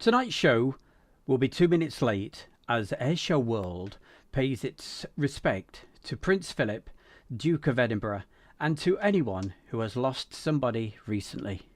Tonight's show will be 2 minutes late as Airshow World pays its respect to Prince Philip, Duke of Edinburgh, and to anyone who has lost somebody recently.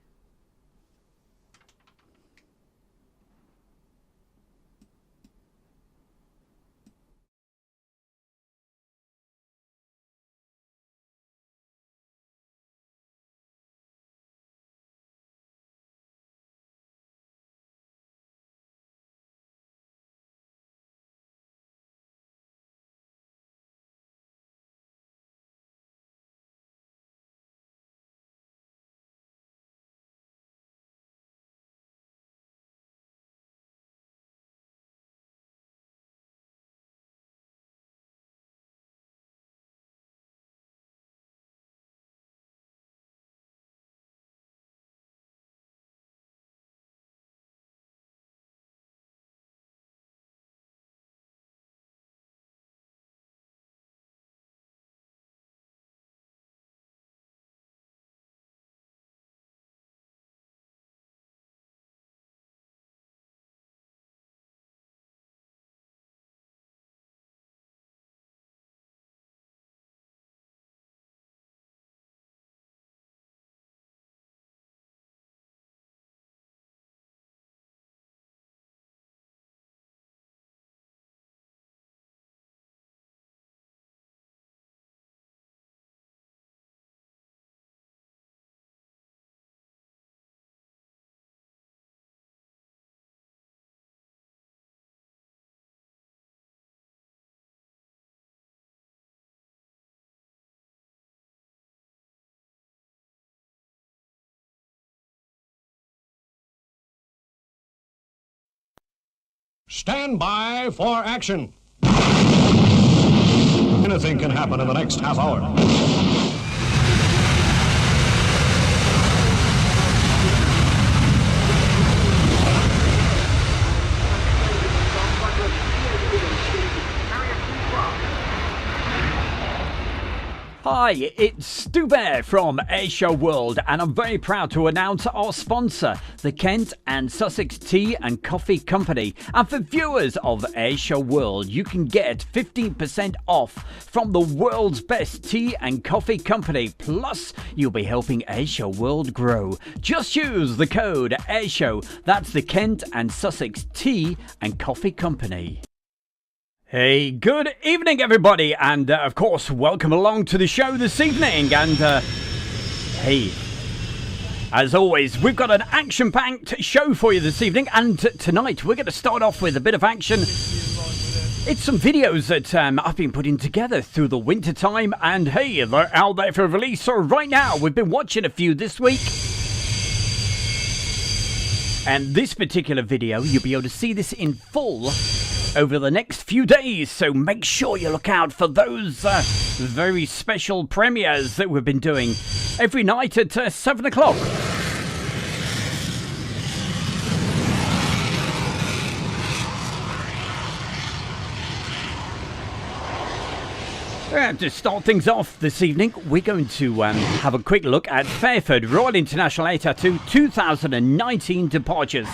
Stand by for action. Anything can happen in the next half hour. Hi, it's Stu Bear from Airshow World, and I'm very proud to announce our sponsor, the Kent and Sussex Tea and Coffee Company. And for viewers of Airshow World, you can get 15% off from the world's best tea and coffee company. Plus, you'll be helping Airshow World grow. Just use the code Airshow. That's the Kent and Sussex Tea and Coffee Company. Hey, good evening, everybody, and of course, welcome along to the show this evening. And hey, as always, we've got an action-packed show for you this evening, and tonight we're going to start off with a bit of action. It's some videos that I've been putting together through the winter time, and hey, they're out there for release. So right now, we've been watching a few this week. And this particular video, you'll be able to see this in full over the next few days, so make sure you look out for those very special premieres that we've been doing every night at 7 o'clock. To start things off this evening, we're going to have a quick look at Fairford Royal International ATA2 2019 departures.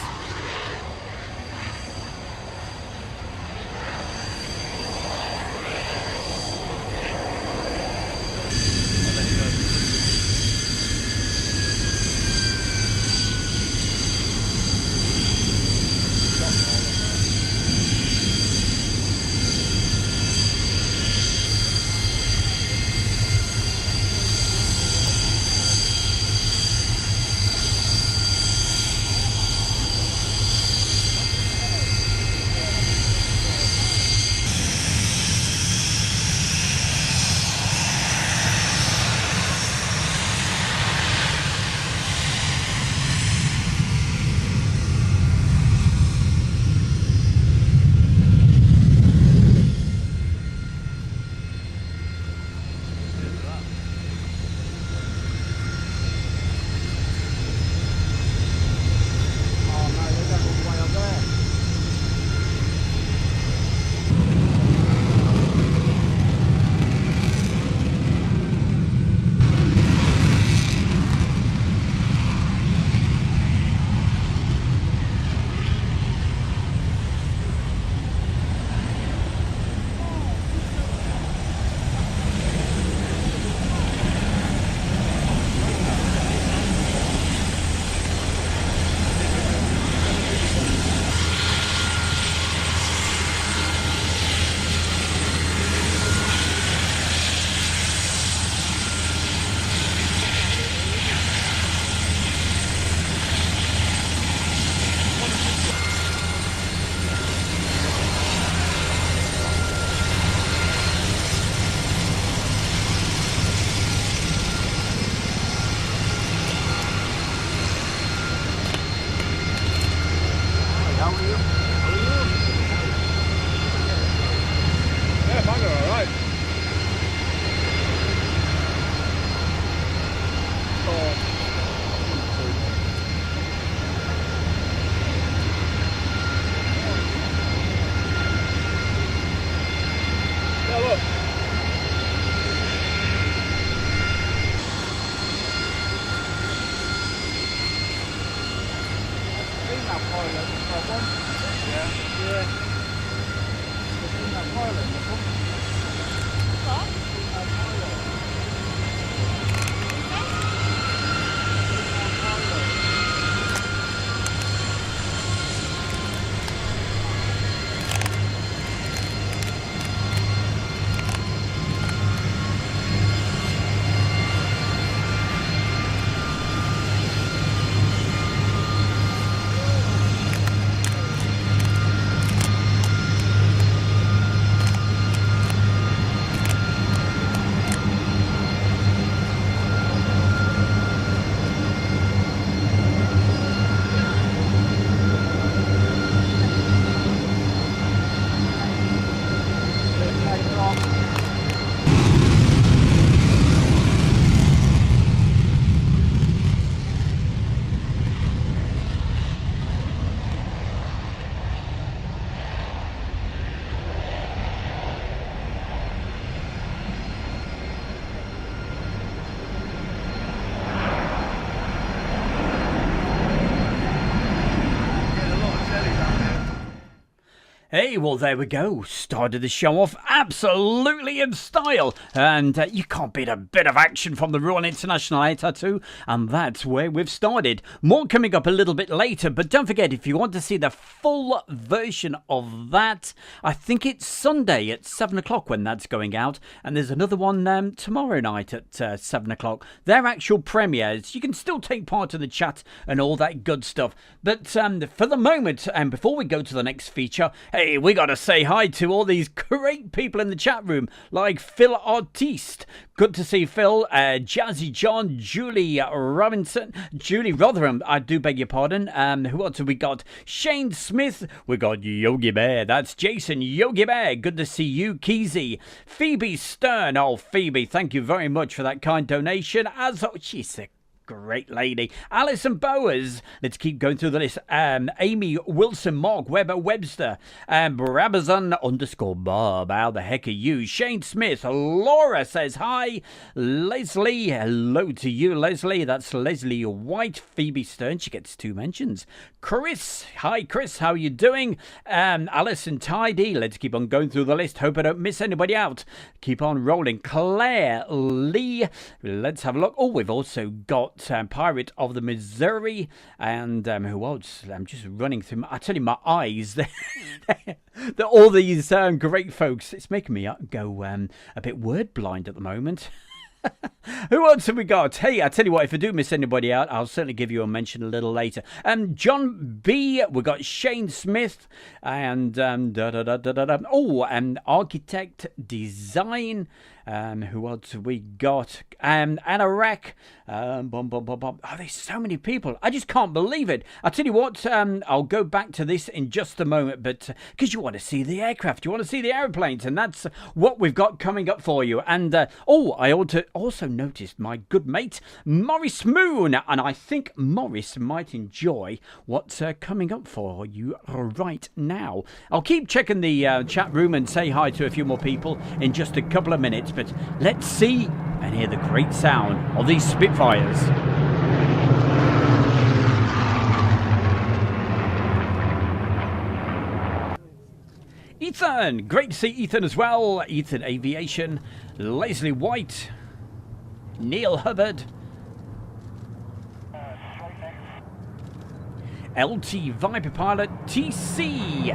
Hey, well, there we go. Started the show off absolutely in style. And you can't beat a bit of action from the Royal International Air Tattoo. And that's where we've started. More coming up a little bit later. But don't forget, if you want to see the full version of that, I think it's Sunday at 7 o'clock when that's going out. And there's another one tomorrow night at 7 o'clock. They're actual premieres. You can still take part in the chat and all that good stuff. But for the moment, and before we go to the next feature, hey, we got to say hi to all these great people in the chat room, like Phil Artiste. Good to see Phil, Jazzy John, Julie Robinson, Julie Rotherham, I do beg your pardon. Who else have we got? Shane Smith, we got Yogi Bear, that's Jason Yogi Bear, good to see you. Keezy, Phoebe Stern, oh Phoebe, thank you very much for that kind donation. As oh, she's a great lady. Alison Bowers. Let's keep going through the list. Amy Wilson, Mark Webber Webster, Brabazon _Bob. How the heck are you? Shane Smith. Laura says hi. Leslie. Hello to you, Leslie. That's Leslie White. Phoebe Stern. She gets 2 mentions. Chris. Hi, Chris. How are you doing? Alison Tidy. Let's keep on going through the list. Hope I don't miss anybody out. Keep on rolling. Claire Lee. Let's have a look. Oh, we've also got Pirate of the Missouri, and who else? I'm just running through. I tell you, my eyes. They're all these great folks. It's making me go a bit word blind at the moment. Who else have we got? Hey, I tell you what, if I do miss anybody out, I'll certainly give you a mention a little later. John B. We got Shane Smith and Architect Design. Who else have we got? Anna Rack. Oh, there's so many people. I just can't believe it. I'll tell you what, I'll go back to this in just a moment, but because you want to see the aircraft, you want to see the aeroplanes, and that's what we've got coming up for you. And I also noticed my good mate Morris Moon, and I think Morris might enjoy what's coming up for you right now. I'll keep checking the chat room and say hi to a few more people in just a couple of minutes, but let's see and hear the great sound of these Spitfires. Ethan, great to see Ethan as well. Ethan Aviation, Leslie White, Neil Hubbard, LT Viper Pilot, TC.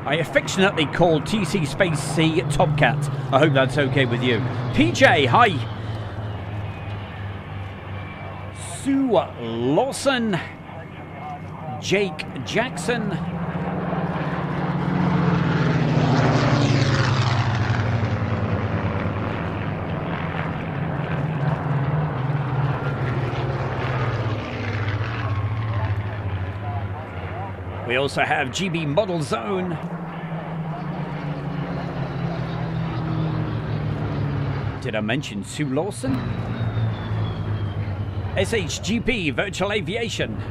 I affectionately call TC Space C Topcat. I hope that's okay with you. PJ, hi. Sue Lawson. Jake Jackson. We also have GB Model Zone. Did I mention Sue Lawson? SHGP Virtual Aviation.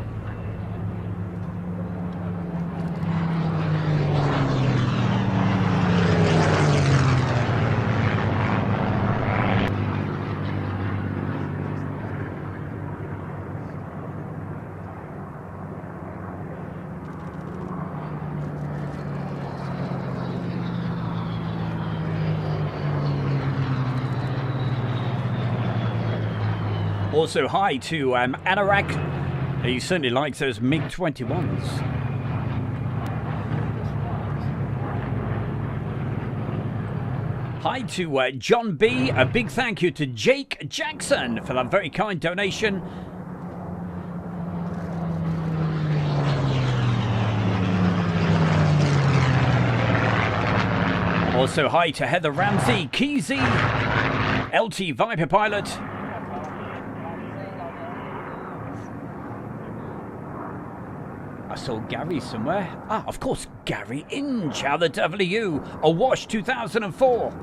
Also, hi to Anorak. He certainly likes those MiG-21s. Hi to John B. A big thank you to Jake Jackson for that very kind donation. Also, hi to Heather Ramsey, Keezy, LT Viper Pilot. I saw Gary somewhere. Ah, of course, Gary Inge. How the devil are you? Awash 2004.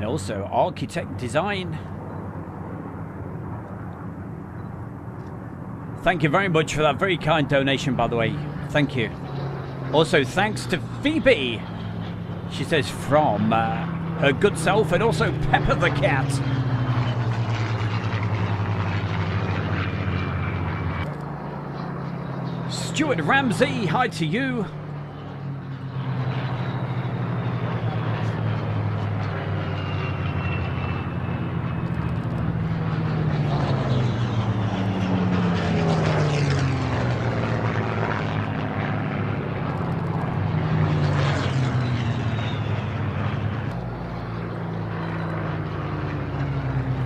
Also, architect design. Thank you very much for that very kind donation, by the way. Thank you. Also, thanks to Phoebe. She says from her good self, and also Pepper the cat. Stuart Ramsey, hi to you.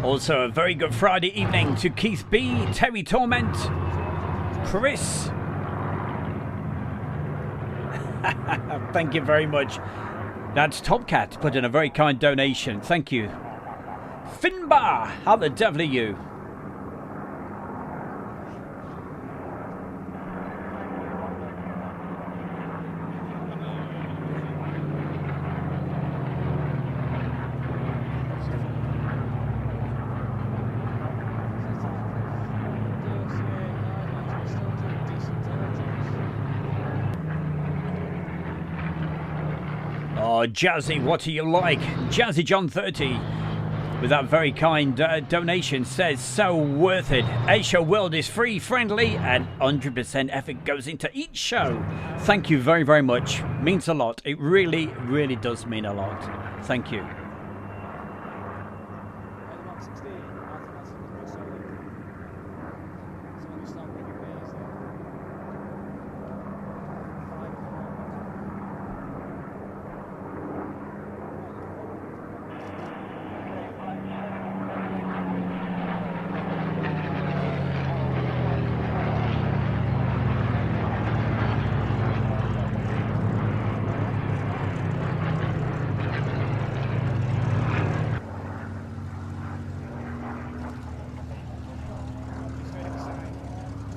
Also, a very good Friday evening to Keith B, Terry Torment, Chris. Thank you very much. That's Topcat put in a very kind donation. Thank you. Finbar, how the devil are you? Jazzy, what are you like? Jazzy John 30 with that very kind donation says so worth it. Asia World is free, friendly, and 100% effort goes into each show. Thank you very, very much. Means a lot. It really, really does mean a lot. Thank you.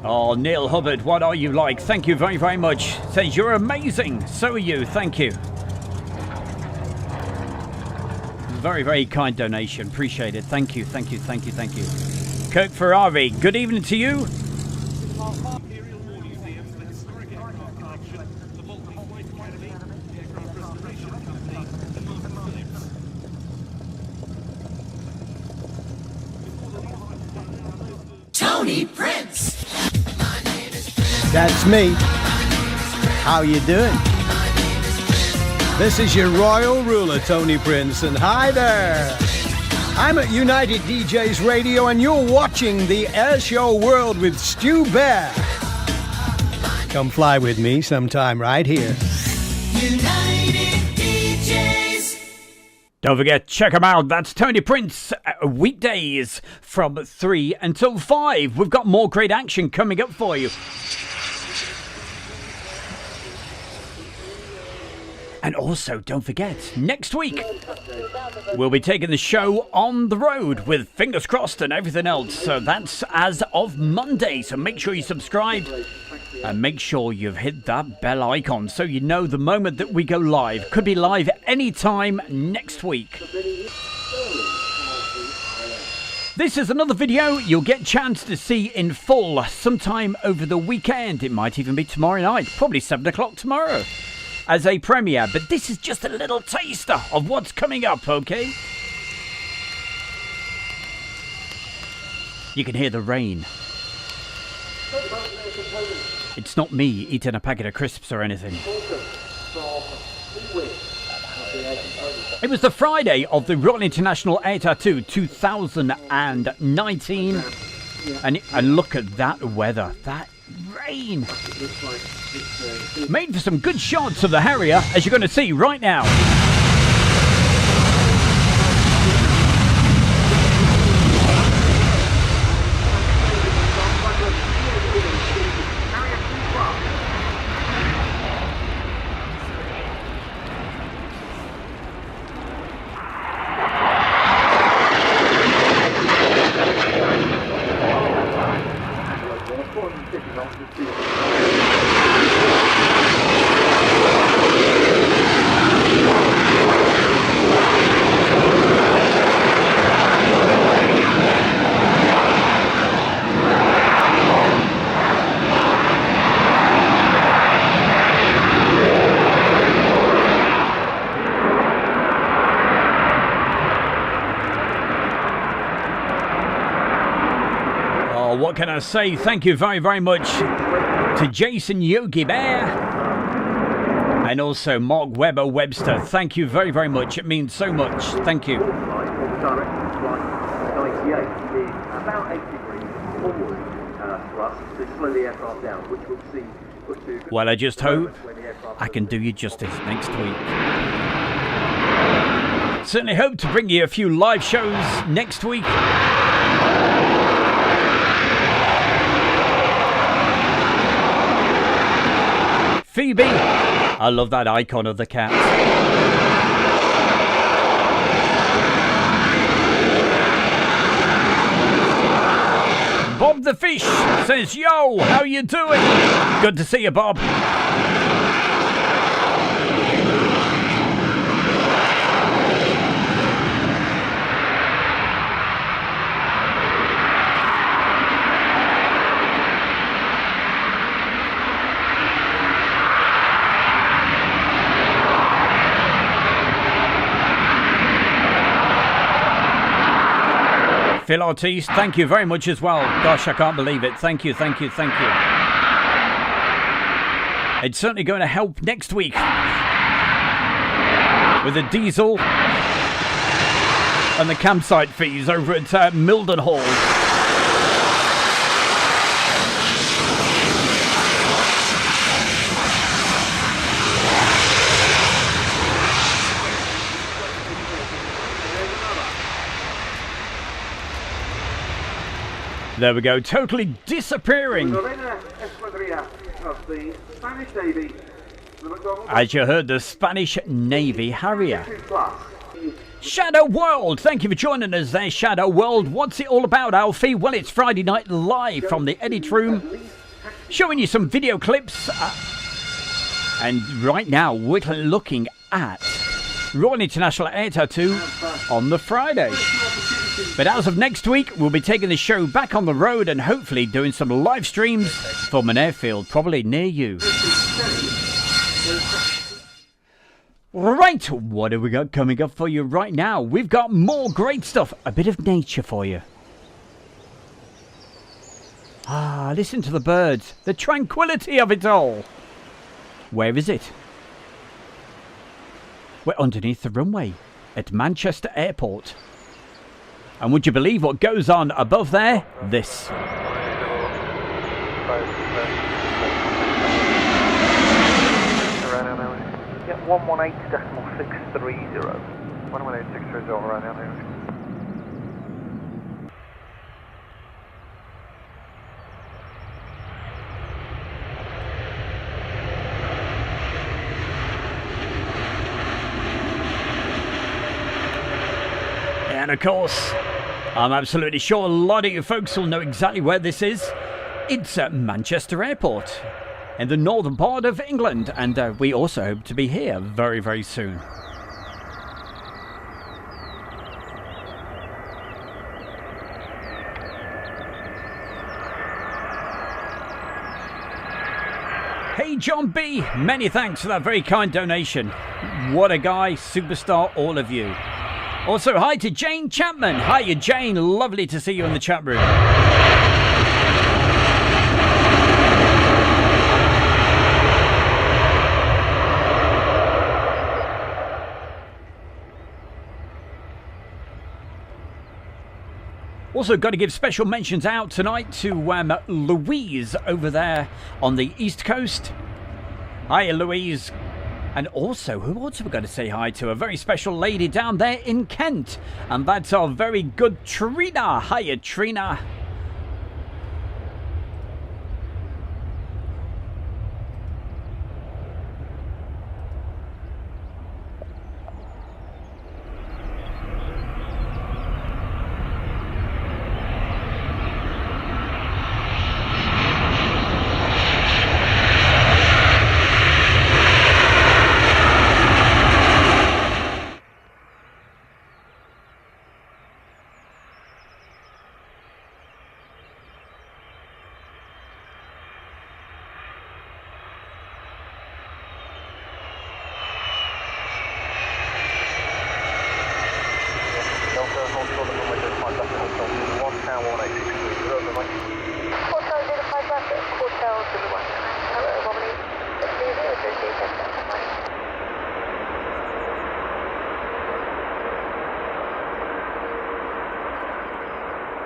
Oh, Neil Hubbard, what are you like? Thank you very, very much. Says you're amazing. So are you. Thank you. Very, very kind donation. Appreciate it. Thank you, thank you, thank you, thank you. Kirk Ferrari, good evening to you. Tony Prince. That's me. How you doing? This is your royal ruler, Tony Prince, and hi there. I'm at United DJs Radio, and you're watching the Air Show World with Stu Bear. Come fly with me sometime right here. United DJs. Don't forget, check them out. That's Tony Prince, weekdays from 3 until 5. We've got more great action coming up for you. And also, don't forget, next week, we'll be taking the show on the road with fingers crossed and everything else. So that's as of Monday. So make sure you subscribe and make sure you've hit that bell icon so you know the moment that we go live. Could be live anytime next week. This is another video you'll get a chance to see in full sometime over the weekend. It might even be tomorrow night, probably 7 o'clock tomorrow as a premiere. But this is just a little taster of what's coming up, okay? You can hear the rain. It's not me eating a packet of crisps or anything. It was the Friday of the Royal International Air Tattoo 2019. And look at that weather, that rain. Made for some good shots of the Harrier, as you're going to see right now. What can I say? Thank you very, very much to Jason Yogi Bear and also Mark Webber Webster. Thank you very, very much. It means so much. Thank you. Well, I just hope I can do you justice next week. Certainly hope to bring you a few live shows next week. Phoebe, I love that icon of the cat. Bob the Fish says, yo, how you doing? Good to see you, Bob. Phil Ortiz, thank you very much as well. Gosh, I can't believe it. Thank you, thank you, thank you. It's certainly going to help next week with the diesel and the campsite fees over at Mildenhall. There we go, totally disappearing. As you heard, the Spanish Navy Harrier. Shadow World, thank you for joining us there, Shadow World. What's it all about, Alfie? Well, it's Friday night live from the edit room, showing you some video clips. And right now, we're looking at Royal International Air Tattoo on the Friday. But as of next week, we'll be taking the show back on the road and hopefully doing some live streams from an airfield, probably near you. Right, what have we got coming up for you right now? We've got more great stuff, a bit of nature for you. Ah, listen to the birds, the tranquility of it all. Where is it? We're underneath the runway at Manchester Airport. And would you believe what goes on above there? This. Yeah, 118.630. 118.630 around now. And of course, I'm absolutely sure a lot of you folks will know exactly where this is. It's at Manchester Airport in the northern part of England, and we also hope to be here very, very soon. Hey John B, many thanks for that very kind donation. What a guy, superstar, all of you. Also, hi to Jane Chapman. Hiya Jane, lovely to see you in the chat room. Also, got to give special mentions out tonight to Louise over there on the East Coast. Hiya, Louise. And also, who else are we going to say hi to? A very special lady down there in Kent. And that's our very good Trina. Hiya, Trina.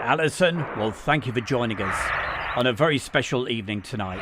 Alison, well, thank you for joining us on a very special evening tonight.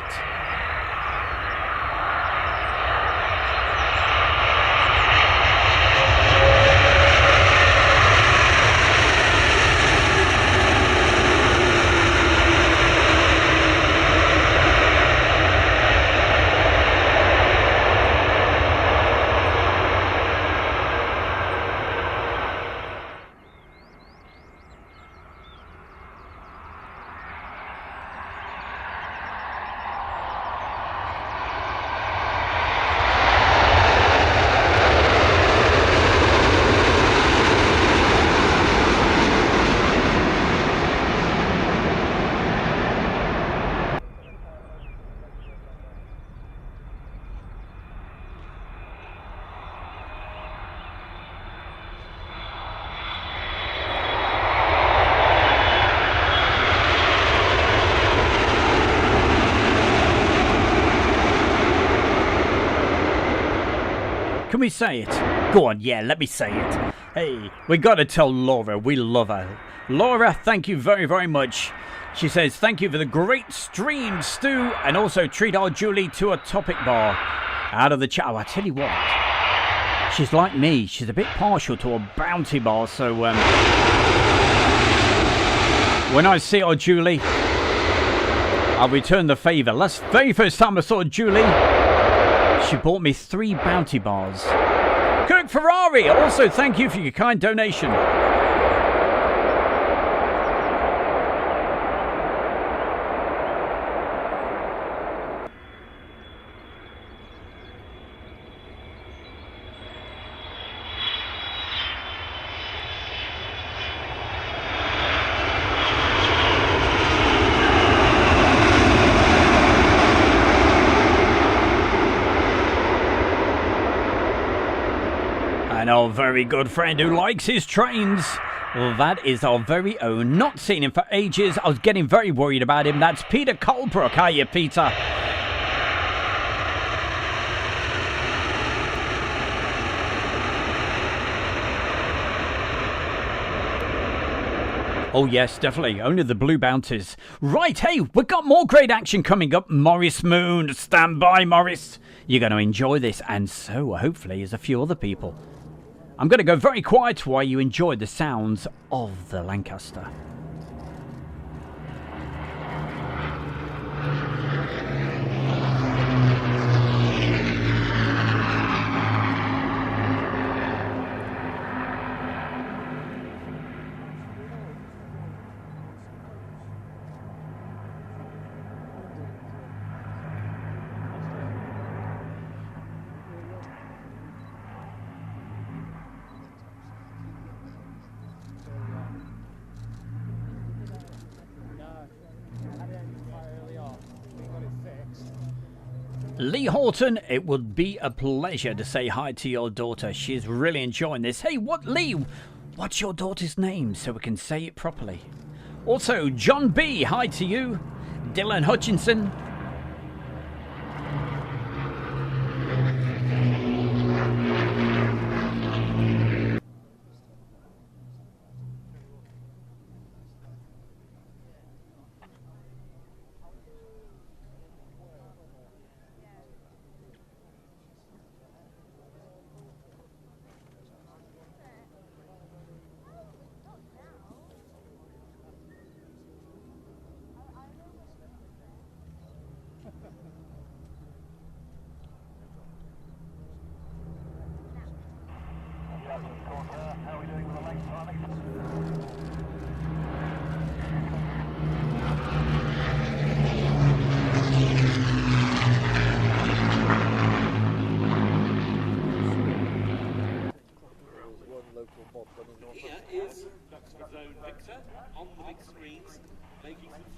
Can we say it? Go on, yeah, let me say it. Hey, we gotta tell Laura we love her. Laura, thank you very, very much. She says, thank you for the great stream, Stu, and also treat our Julie to a topic bar out of the chat. Oh, I tell you what, she's like me. She's a bit partial to a bounty bar, so when I see our Julie, I'll return the favour. That's the very first time I saw Julie. She bought me 3 bounty bars. Kirk Ferrari, also thank you for your kind donation. Our very good friend who likes his trains. Well, that is our very own. Not seen him for ages. I was getting very worried about him. That's Peter Colebrook. Hiya, Peter. Oh yes, definitely. Only the blue bounties. Right, hey, we've got more great action coming up. Morris Moon, stand by, Morris. You're going to enjoy this, and so hopefully is a few other people. I'm going to go very quiet while you enjoy the sounds of the Lancaster. Lee Horton, it would be a pleasure to say hi to your daughter. She's really enjoying this. Hey, Lee? What's your daughter's name so we can say it properly? Also, John B, hi to you. Dylan Hutchinson.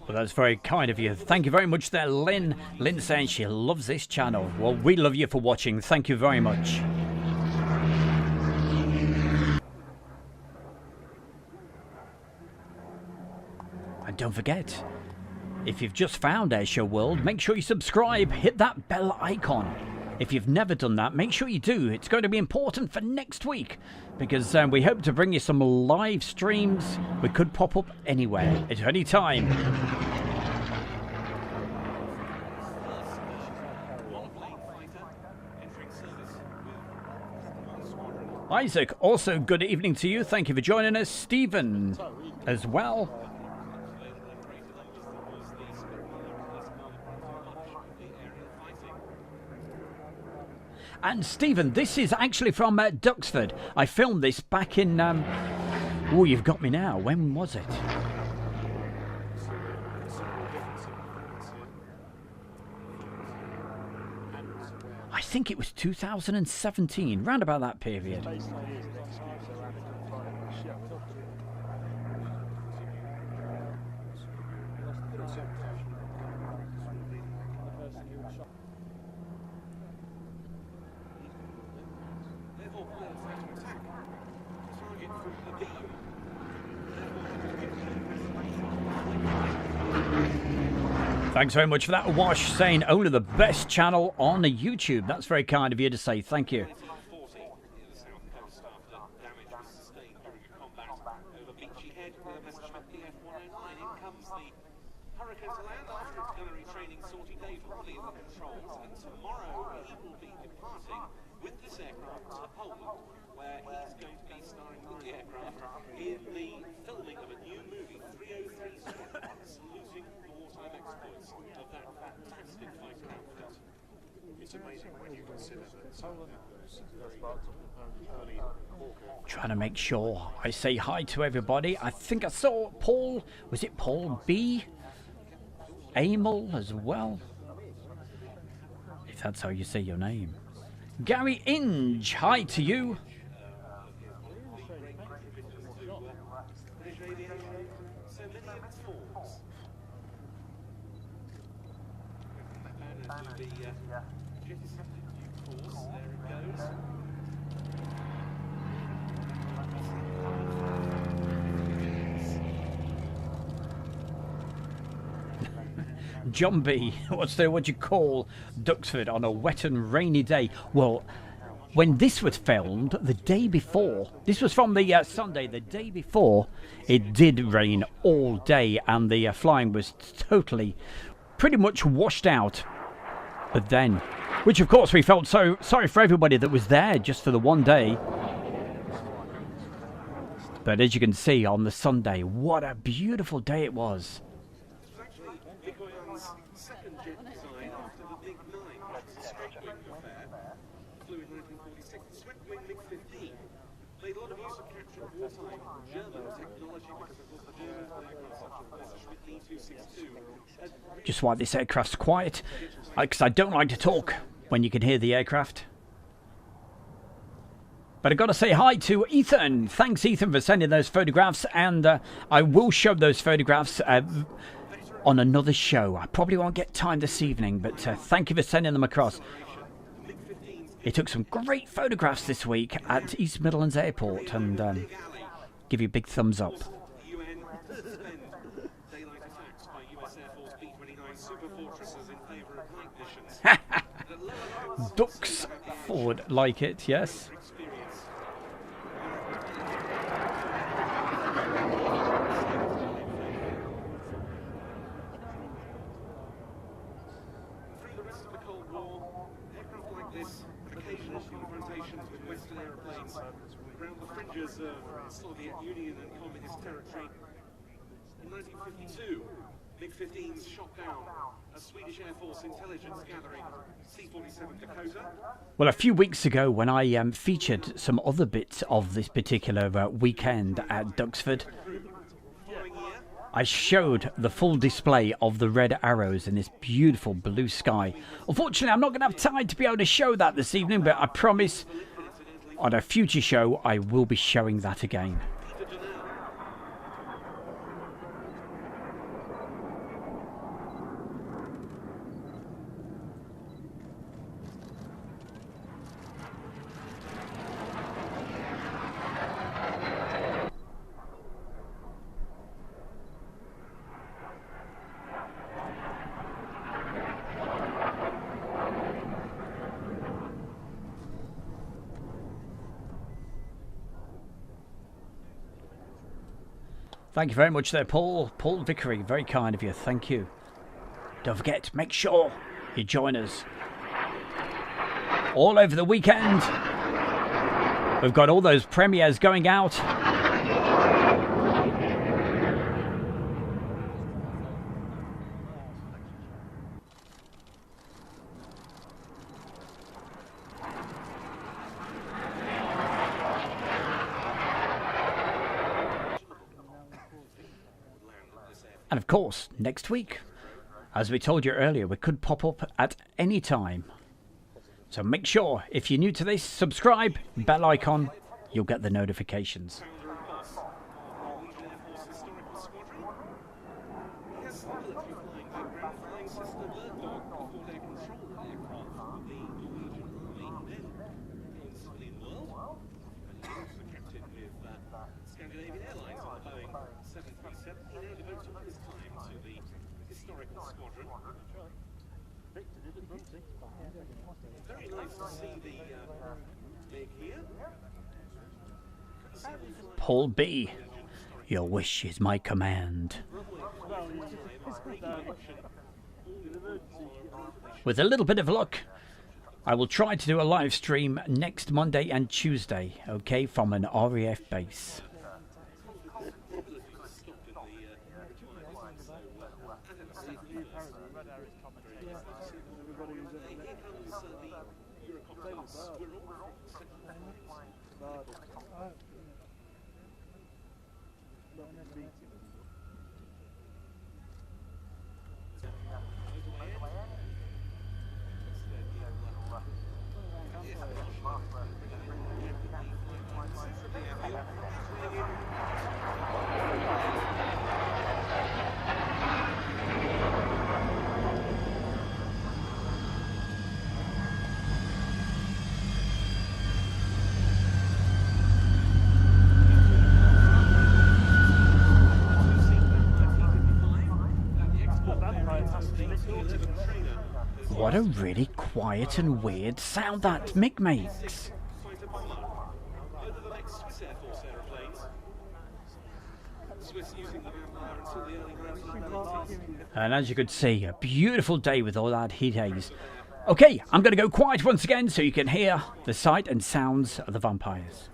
Well, that's very kind of you. Thank you very much there, Lynn. Lynn saying she loves this channel. Well, we love you for watching. Thank you very much. And don't forget, if you've just found Airshow World, make sure you subscribe. Hit that bell icon. If you've never done that, make sure you do. It's going to be important for next week because we hope to bring you some live streams. We could pop up anywhere at any time. Isaac, also good evening to you. Thank you for joining us. Stephen as well. And Stephen, this is actually from Duxford. I filmed this back in... Oh, you've got me now. When was it? I think it was 2017, round about that period. Thanks very much for that, Wash, saying only the best channel on YouTube. That's very kind of you to say. Thank you. Trying to make sure I say hi to everybody. I think I saw Paul. Was it Paul B? Amel as well, if that's how you say your name. Gary Inge, hi to you. John B, what you call Duxford on a wet and rainy day? Well, when this was filmed, the day before, this was from the Sunday, the day before, it did rain all day and the flying was totally, pretty much washed out. But then, which of course we felt so sorry for everybody that was there just for the one day. But as you can see on the Sunday, what a beautiful day it was. Just why this aircraft's quiet, because I don't like to talk when you can hear the aircraft. But I've got to say hi to Ethan. Thanks, Ethan, for sending those photographs, and I will show those photographs on another show. I probably won't get time this evening, but thank you for sending them across. He took some great photographs this week at East Midlands Airport, and give you a big thumbs up. Duxford, like it, yes. Western aeroplanes around the fringes of Soviet Union and communist territory. In 1952, MiG-15s shot down a Swedish Air Force intelligence gathering C-47 Dakota. Well, a few weeks ago when I featured some other bits of this particular weekend at Duxford, I showed the full display of the red arrows in this beautiful blue sky. Unfortunately, I'm not going to have time to be able to show that this evening, but I promise on a future show I will be showing that again. Thank you very much there, Paul. Paul Vickery, very kind of you. Thank you. Don't forget, make sure you join us all over the weekend. We've got all those premieres going out. And of course, next week, as we told you earlier, we could pop up at any time. So make sure, if you're new to this, subscribe, bell icon, you'll get the notifications. Very nice to see the MiG here. Paul B, your wish is my command. With a little bit of luck, I will try to do a live stream next Monday and Tuesday, okay, from an RAF base. What a really quiet and weird sound that MiG makes. And as you could see, a beautiful day with all that heat haze. Okay, I'm going to go quiet once again so you can hear the sight and sounds of the vampires.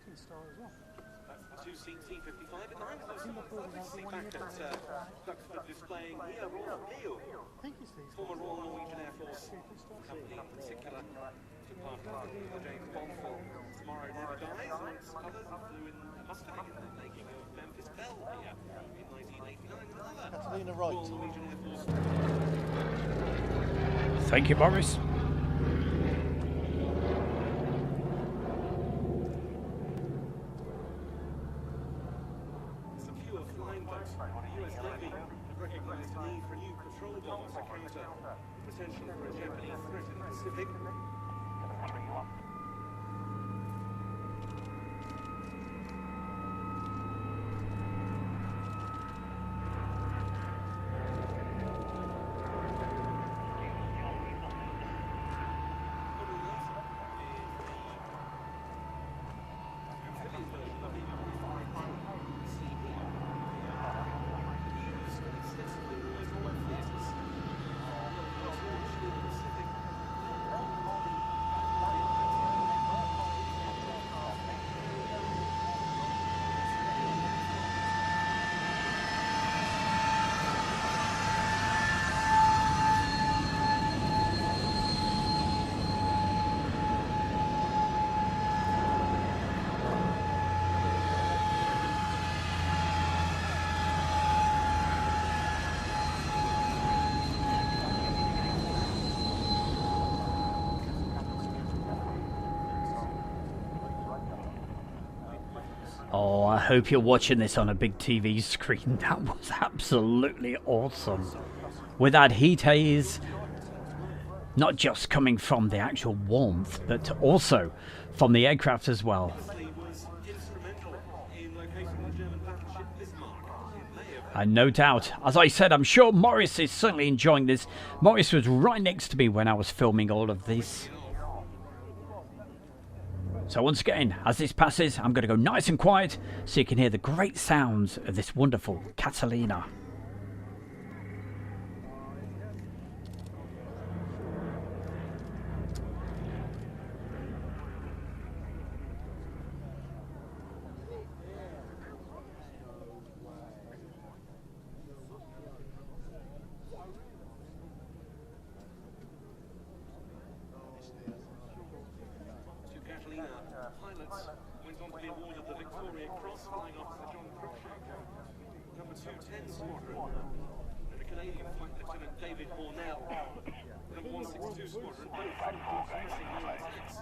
That's the two-seat T-55 at the moment. There's lovely seat back at Duxford displaying here Royal Peel. Former Royal Norwegian Air Force company in particular took part in the James Bond film Tomorrow Never Dies, amongst others, flew in Mustang in the making of Memphis Belle here in 1989. Another Royal Norwegian Air Force. Thank you, Morris. Secure flying boats. The US Navy have recognized the need for new patrol bombers to counter the potential for a Japanese threat in the Pacific. Oh, I hope you're watching this on a big TV screen. That was absolutely awesome. With that heat haze, not just coming from the actual warmth, but also from the aircraft as well. Was instrumental in locating the German battleship Bismarck in May of And no doubt, as I said, I'm sure Morris is certainly enjoying this. Morris was right next to me when I was filming all of this. So once again, as this passes, I'm going to go nice and quiet so you can hear the great sounds of this wonderful Catalina. pilots went on to be awarded the Victoria Cross, Flying Officer John Cruikshank, number 210 Squadron, and the Canadian Flight Lieutenant David Hornell, number 162 Squadron, both facing no attacks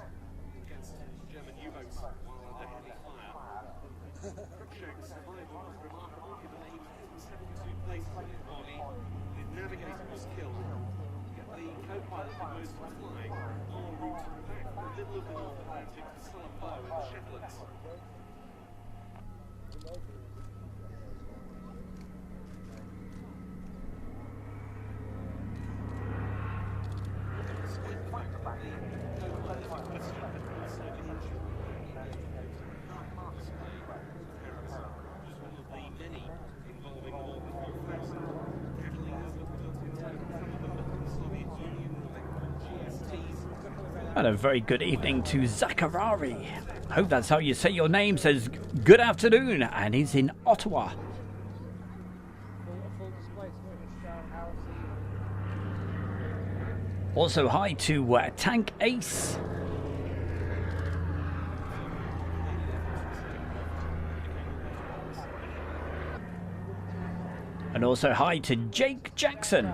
against German U-boats while under heavy fire. Cruikshank's survival was remarkable, given that he was 172 places in his body. His navigator was killed, yet the co-pilot did most of the flying en route back from the middle of the North Atlantic to Salombo in the Shetlands. Despite the fact that the co-pilot in question had also been injured in the display of Paris, which was one of the many involving more than 4,000 Catalinas that were built in total, some of them in the Soviet Union, they were called BSTs. And a very good evening to Zakarari. Hope that's how you say your name. Says good afternoon, and he's in Ottawa. Also hi to Tank Ace. And also hi to Jake Jackson.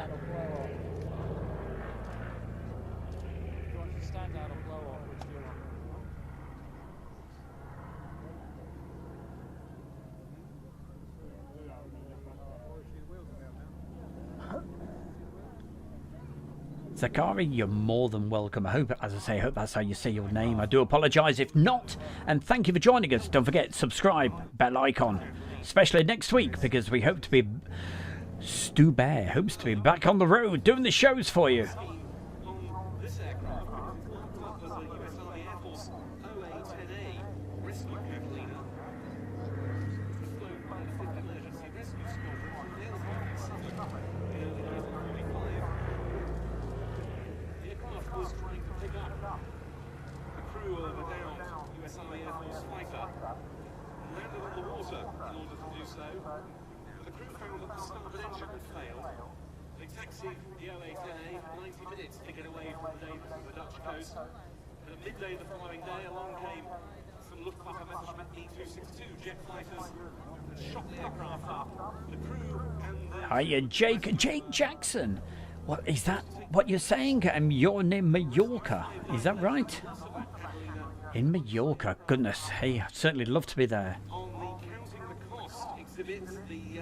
Zakari, you're more than welcome. I hope, as I say, I hope that's how you say your name. I do apologise if not. And thank you for joining us. Don't forget, subscribe, bell icon. Especially next week, because we hope to be... Stu Bear hopes to be back on the road doing the shows for you. On this aircraft, was a US Army Air Force OA-10A rescue Catalina. It was flown by the 5th Emergency Rescue Squadron from Aylesbury in Suffolk in early 1945. The aircraft was trying to pick up the crew of a downed US Army Air Force fighter and landed on the water in order to do so. The crew found that the starboard engine had failed. They taxied the LA-10A for 90 minutes to get away from the dangers of the Dutch coast. And at midday the following day, along came some Luftwaffe Messerschmitt E-262 jet fighters and shot the aircraft up. The crew and the... Hiya, Jake Jackson. What is that? What you're saying? You're near Mallorca. Is that right? In Mallorca. Goodness, hey, I'd certainly love to be there. On the Counting the Cost exhibits, the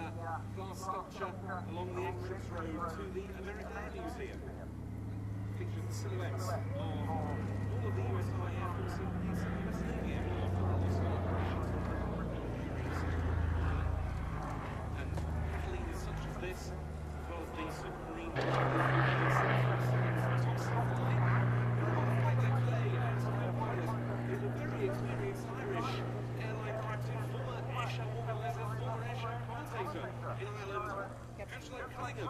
glass sculpture along the entrance road to the American Air Museum features the silhouettes of all of the US Army Air Force and the US Navy aircraft that lost in operations and Catalina such as this, as well as the submarine very experienced Irish airline captain, former airshow organizer, former airshow commentator in Ireland, Angelo Cunningham.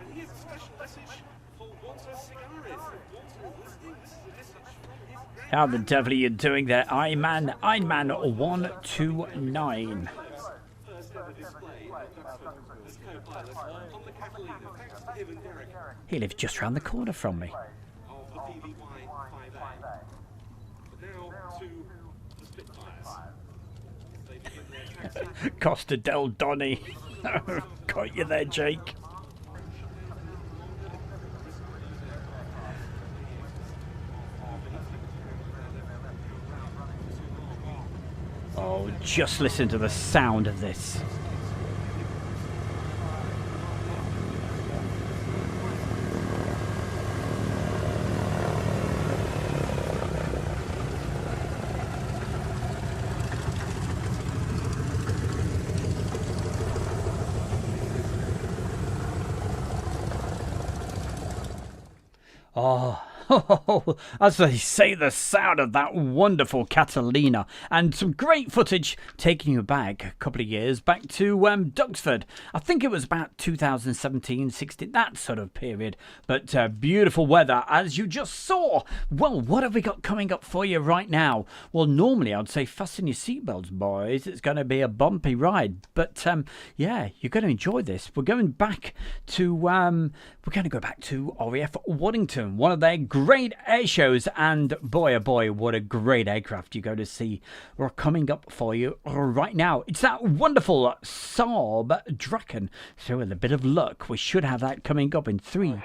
And he has a special message for Walter Cigaris. Walter is listening. This is a message from his grand... How the devil are you doing there? Ironman 129. First ever display at Duxford as co-pilot on the Catalina. Thanks to him and Derek He lives just round the corner from me. of the PVY-5A. But now to the Spitfires. As they begin their taxi. Costa del Donny. Got you there, Jake. Oh, just listen to the sound of this. Oh, as they say, the sound of that wonderful Catalina, and some great footage taking you back a couple of years back to Duxford. I think it was about 2017, 16, that sort of period. But beautiful weather, as you just saw. Well, what have we got coming up for you right now? Well, normally I'd say fasten your seatbelts, boys. It's going to be a bumpy ride, but yeah, you're going to enjoy this. We're going back to RAF Waddington, one of their great air shows, and boy oh boy, what a great aircraft you're going to see. We're coming up for you right now. It's that wonderful Saab Draken. So with a bit of luck, we should have that coming up in 3, 2, 1.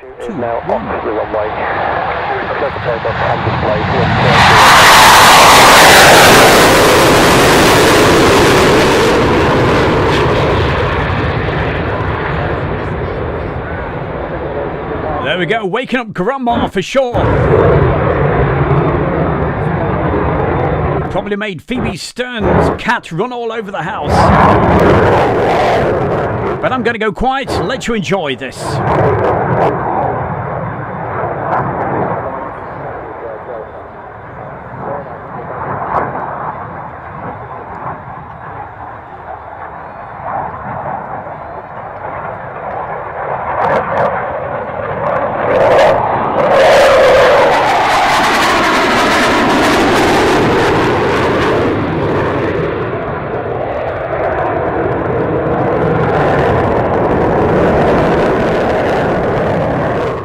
There we go, waking up Grandma for sure. Probably made Phoebe Stern's cat run all over the house. But I'm going to go quiet, let you enjoy this.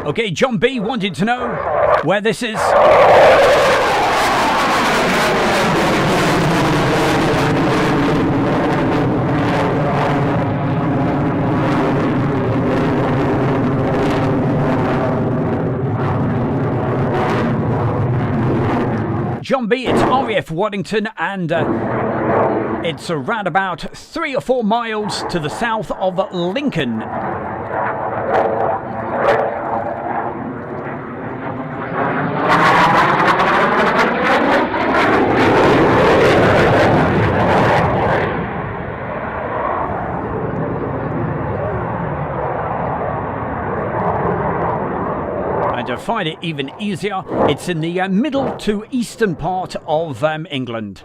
Okay, John B wanted to know where this is. John B, it's RAF Waddington, and it's around about 3 or 4 miles to the south of Lincoln. To find it even easier, it's in the middle to eastern part of England.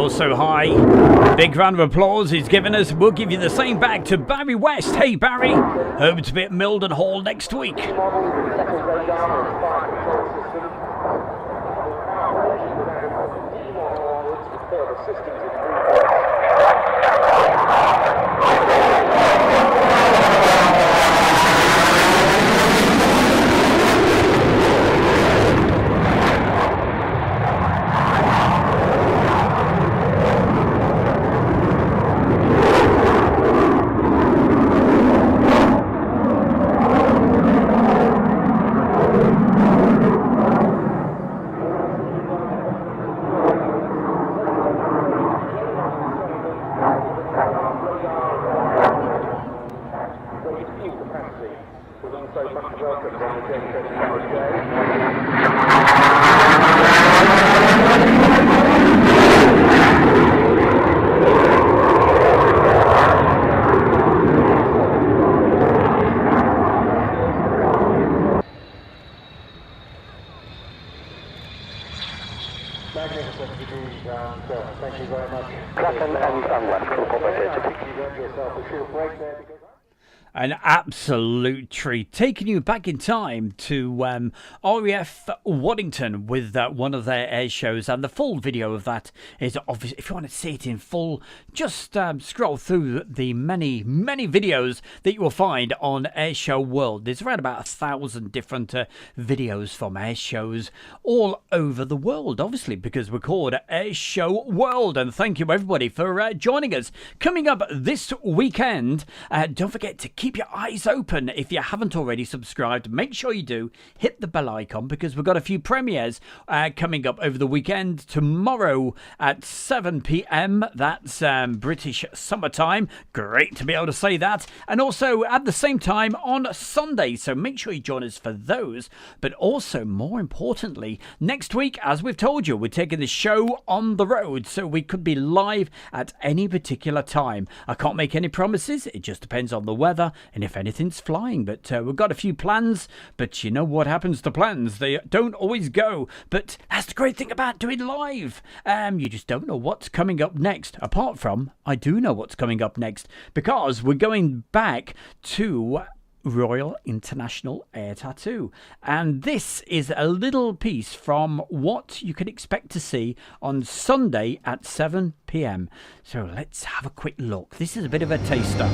So high. Big round of applause he's given us. We'll give you the same back to Barry West. Hey Barry, hope to be at Milden Hall next week. Thank you very much. Clapham and Sunwest will pop it. You got yourself a short break there because... An absolute treat, taking you back in time to RAF Waddington with one of their air shows, and the full video of that is obviously, if you want to see it in full, just scroll through the many videos that you will find on Airshow World. There's around about 1,000 different videos from air shows all over the world, obviously, because we're called Airshow World. And thank you everybody for joining us. Coming up this weekend, don't forget to keep your eyes open. If you haven't already subscribed, make sure you do. Hit the bell icon, because we've got a few premieres coming up over the weekend. Tomorrow at 7 p.m, that's British summertime. Great to be able to say that. And also at the same time on Sunday, so make sure you join us for those. But also, more importantly, next week, as we've told you, we're taking the show on the road, so we could be live at any particular time. I can't make any promises. It just depends on the weather and if anything's flying, but we've got a few plans. But you know what happens to plans, they don't always go. But that's the great thing about doing live, you just don't know what's coming up next. Apart from, I do know what's coming up next, because we're going back to Royal International Air Tattoo, and this is a little piece from what you can expect to see on Sunday at 7 p.m. So let's have a quick look. This is a bit of a taster.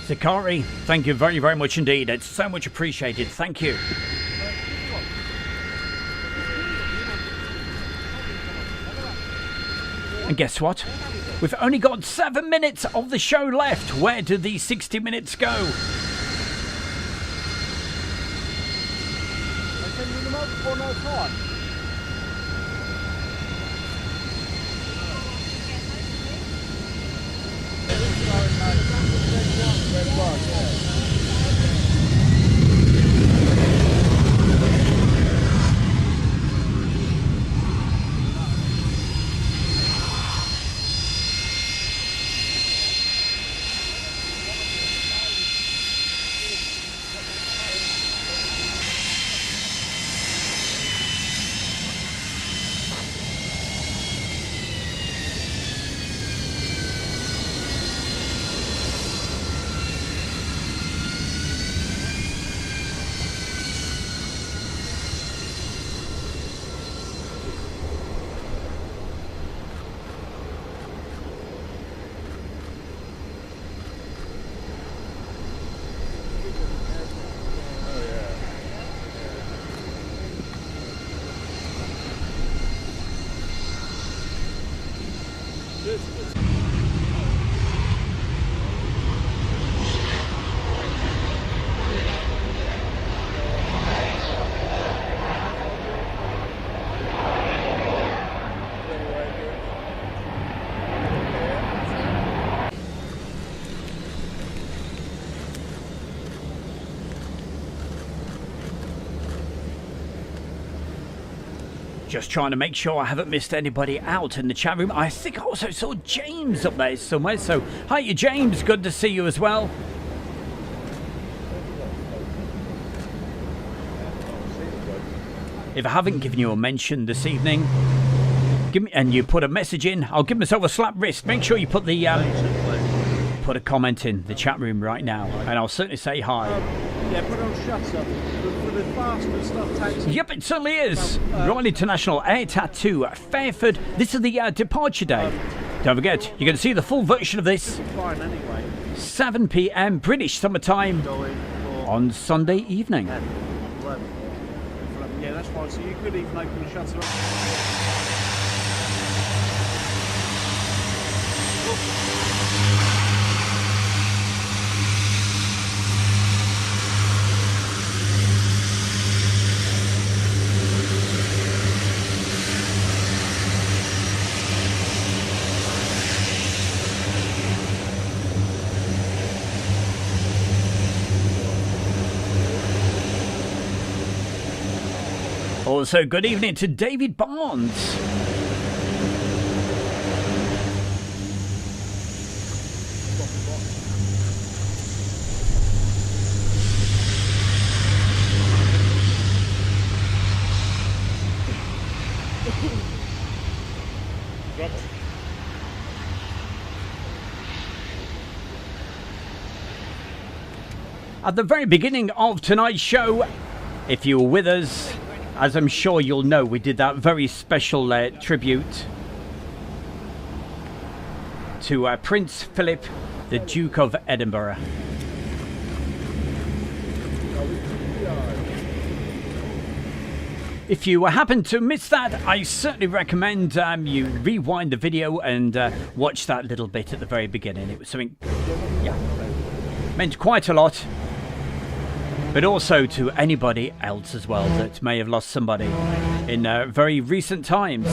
Zakari, thank you very, very much indeed. It's so much appreciated. Thank you. And guess what? We've only got 7 minutes of the show left. Where do these 60 minutes go? Just trying to make sure I haven't missed anybody out in the chat room. I think I also saw James up there somewhere. So, hi, James. Good to see you as well. If I haven't given you a mention this evening, give me and you put a message in, I'll give myself a slap wrist. Make sure you put the put a comment in the chat room right now, and I'll certainly say hi. Yeah, put on shutter for the faster stuff takes. Yep, it certainly is. Royal International Air Tattoo, Fairford. This is the departure day. Don't forget, you're going to see the full version of this. Fine anyway. 7 p.m. British summertime on Sunday evening. 11. Yeah, that's fine. So you could even open the shutter up. Also, good evening to David Barnes. At the very beginning of tonight's show, if you were with us, as I'm sure you'll know, we did that very special tribute to Prince Philip, the Duke of Edinburgh. If you happen to miss that, I certainly recommend you rewind the video and watch that little bit at the very beginning. It was something, yeah, meant quite a lot. But also to anybody else as well that may have lost somebody in very recent times.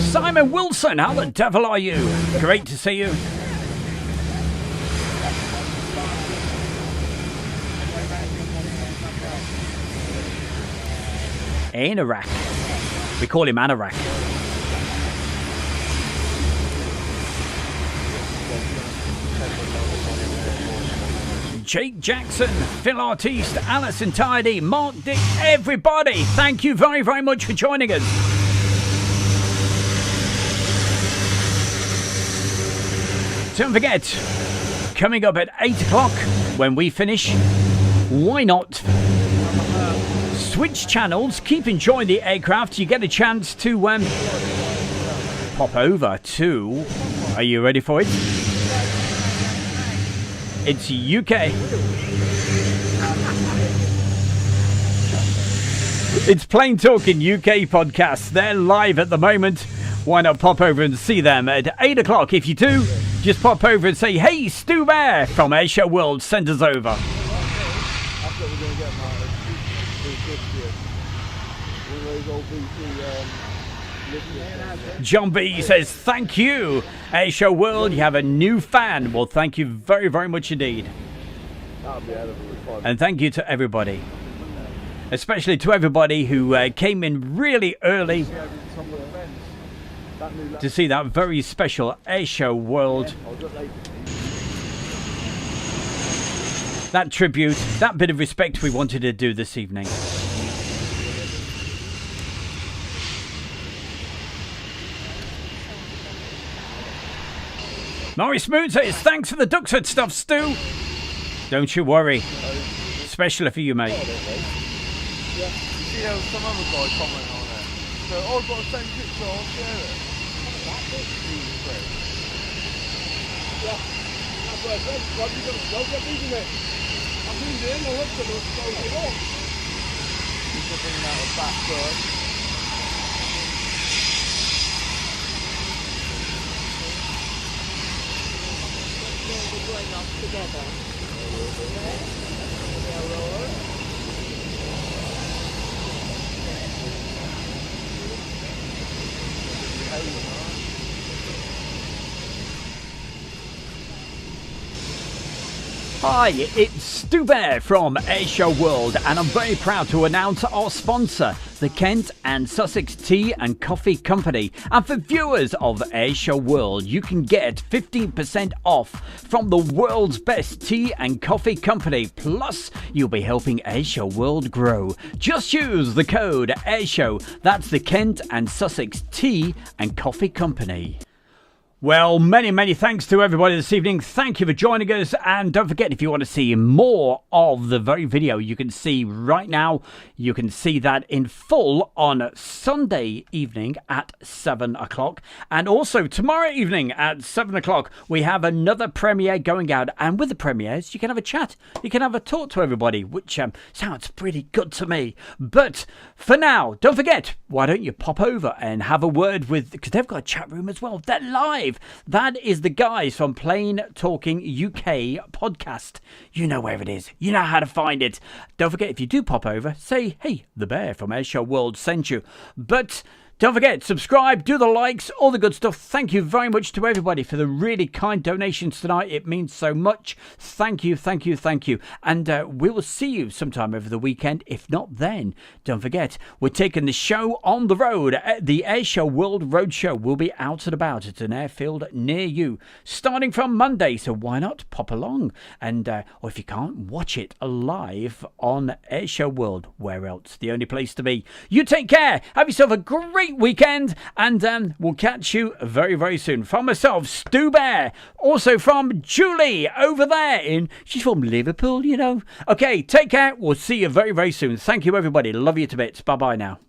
Simon Wilson, how the devil are you? Great to see you. Anorak. We call him Anorak. Jake Jackson, Phil Artiste, Alison Tidy, Mark Dick, everybody, thank you very, very much for joining us. Don't forget, coming up at 8 o'clock when we finish, why not switch channels, keep enjoying the aircraft, you get a chance to pop over to Are you ready for it? It's UK. It's Plain Talking UK podcast. They're live at the moment. Why not pop over and see them at 8 o'clock? If you do, just pop over and say, hey, Stu Bear from Asia World, send us over. That's what we're going to get, Martin. One of those old BT John B says, thank you, Asia World. You have a new fan. Well, thank you very, very much indeed. That'll be a hell of a response. And thank you to everybody. Especially to everybody who came in really early to see that very special Asia World. That tribute, that bit of respect we wanted to do this evening. Maurice Moon says, thanks for the Duxford stuff, Stu. Don't you worry. Especially for you, mate. You see, there was some other guy commenting on it. So, I've got to send a picture, I'll share it. Yeah, that's what I said. Why have you got to go get reading it? I tuned in, I looked at it, so it on. You should bring that back first. We're going off together. Hi, it's Stu Bear from Asia World, and I'm very proud to announce our sponsor, the Kent and Sussex Tea and Coffee Company. And for viewers of Asia World, you can get 15% off from the world's best tea and coffee company. Plus, you'll be helping Asia World grow. Just use the code AIRSHOW. That's the Kent and Sussex Tea and Coffee Company. Well, many thanks to everybody this evening. Thank you for joining us. And don't forget, if you want to see more of the very video you can see right now, you can see that in full on Sunday evening at 7 o'clock. And also tomorrow evening at 7 o'clock, we have another premiere going out. And with the premieres, you can have a chat. You can have a talk to everybody, which sounds pretty good to me. But for now, don't forget, why don't you pop over and have a word with, because they've got a chat room as well. They're live. That is the guys from Plain Talking UK podcast. You know where it is. You know how to find it. Don't forget, if you do pop over, say, hey, the Bear from Asia World sent you. But don't forget, subscribe, do the likes, all the good stuff. Thank you very much to everybody for the really kind donations tonight. It means so much. Thank you. And we will see you sometime over the weekend. If not then, don't forget, we're taking the show on the road. The Asia World Roadshow will be out and about at an airfield near you, starting from Monday. So why not pop along? And or if you can't, watch it live on Asia World. Where else? The only place to be. You take care. Have yourself a great weekend, and we'll catch you very soon. From myself, Stu Bear, also from Julie over there she's from Liverpool, you know. Okay, take care. We'll see you very soon. Thank you, everybody. Love you to bits. Bye now.